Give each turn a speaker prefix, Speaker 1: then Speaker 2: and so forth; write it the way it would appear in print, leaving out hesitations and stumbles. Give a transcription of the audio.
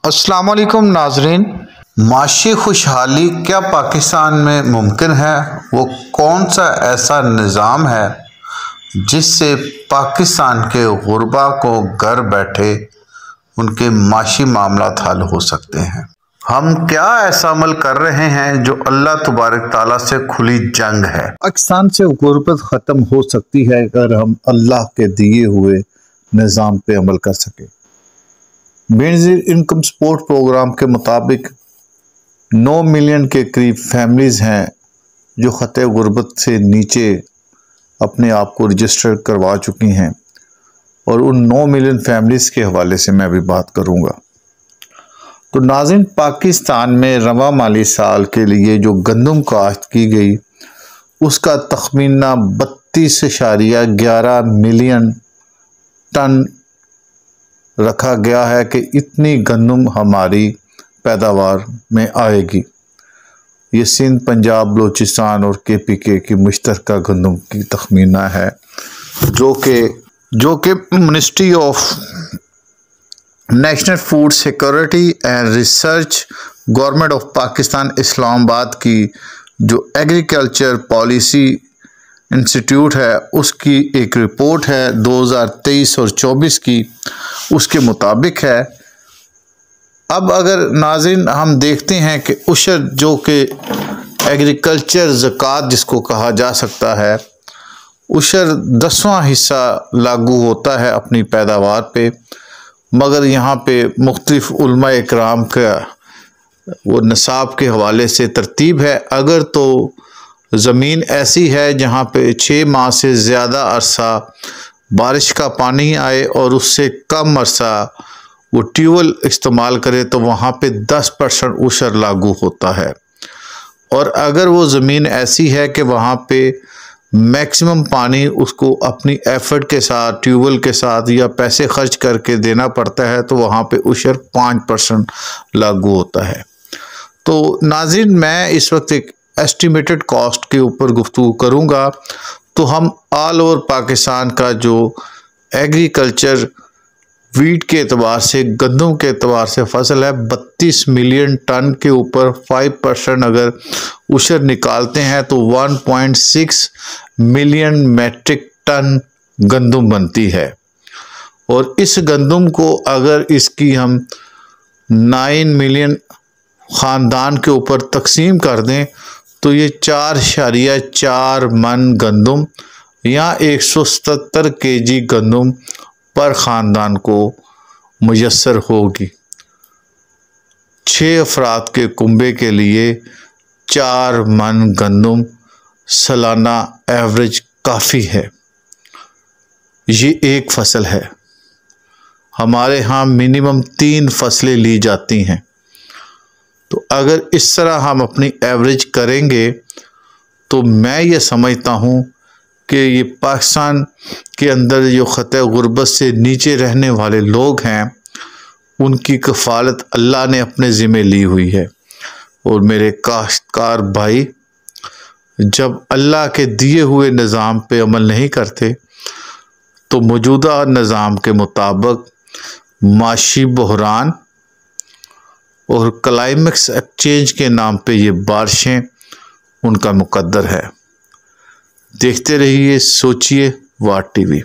Speaker 1: अस्सलाम वालेकुम नाजरीन। माशी खुशहाली क्या पाकिस्तान में मुमकिन है? वो कौन सा ऐसा निज़ाम है जिससे पाकिस्तान के गुरबा को घर बैठे उनके माशी मामलात हल हो सकते हैं? हम क्या ऐसा अमल कर रहे हैं जो अल्लाह तबारक ताला से खुली जंग है?
Speaker 2: पाकिस्तान से गुर्बत ख़त्म हो सकती है अगर हम अल्लाह के दिए हुए निज़ाम पे अमल कर सकें। बेनज़ीर इनकम सपोर्ट प्रोग्राम के मुताबिक 9 मिलियन के करीब फैमिलीज़ हैं जो ख़तरे गुर्बत से नीचे अपने आप को रजिस्टर करवा चुकी हैं, और उन 9 मिलियन फैमिलीज़ के हवाले से मैं अभी बात करूँगा। तो नाज़रीन, पाकिस्तान में रवा माली साल के लिए जो गंदम काश्त की गई उसका तखमीना 32.11 मिलियन टन रखा गया है कि इतनी गंदम हमारी पैदावार में आएगी। ये सिंध, पंजाब, बलूचिस्तान और KPK की मुश्तरका गंदम की तखमीना है जो कि ministry of national food security and research, government of Pakistan Islamabad की जो एग्रीकल्चर पॉलिसी इंस्टीट्यूट है उसकी एक रिपोर्ट है 2023 और 24 की, उसके मुताबिक है। अब अगर नाज़रीन हम देखते हैं कि उशर जो कि एग्रीकल्चर ज़कात जिसको कहा जा सकता है, उशर 10वां हिस्सा लागू होता है अपनी पैदावार पे, मगर यहाँ पे मुख्तलिफ उलमा इकराम का वो निसाब के हवाले से तरतीब है। अगर तो ज़मीन ऐसी है जहाँ पे 6 माह से ज़्यादा अरसा बारिश का पानी आए और उससे कम अरसा वो ट्यूबवेल इस्तेमाल करे तो वहाँ पे 10% उशर लागू होता है। और अगर वो ज़मीन ऐसी है कि वहाँ पे मैक्सिमम पानी उसको अपनी एफर्ट के साथ, ट्यूबवेल के साथ या पैसे खर्च करके देना पड़ता है तो वहाँ पे उशर 5% लागू होता है। तो नाज़रीन, मैं इस वक्त एक एस्टिमेटेड कॉस्ट के ऊपर गुफ्तगू करूँगा। तो हम ऑल ओवर पाकिस्तान का जो एग्रीकल्चर वीट के एतबार से, गंदम के एतबार से फसल है 32 मिलियन टन के ऊपर 5% अगर उशर निकालते हैं तो 1.6 मिलियन मेट्रिक टन गंदम बनती है। और इस गंदम को अगर इसकी हम 9 मिलियन ख़ानदान के ऊपर तकसीम कर दें तो ये 4.4 मन गंदम या 177 kg गंदम पर ख़ानदान को मुयस्सर होगी। 6 अफराद के कुंबे के लिए 4 मन गंदम सालाना एवरेज काफ़ी है। ये एक फसल है। हमारे यहाँ मिनिमम 3 फसलें ली जाती हैं। तो अगर इस तरह हम अपनी एवरेज करेंगे तो मैं ये समझता हूँ कि ये पाकिस्तान के अंदर जो ख़तरे गुर्बत से नीचे रहने वाले लोग हैं उनकी कफ़ालत अल्लाह ने अपने ज़िम्मे ली हुई है। और मेरे काश्तकार भाई जब अल्लाह के दिए हुए निज़ाम पे अमल नहीं करते तो मौजूदा निज़ाम के मुताबिक माशी बहरान और क्लाइमेक्स एक्सचेंज के नाम पे ये बारिशें उनका मुकद्दर है। देखते रहिए सोचिए वाट TV।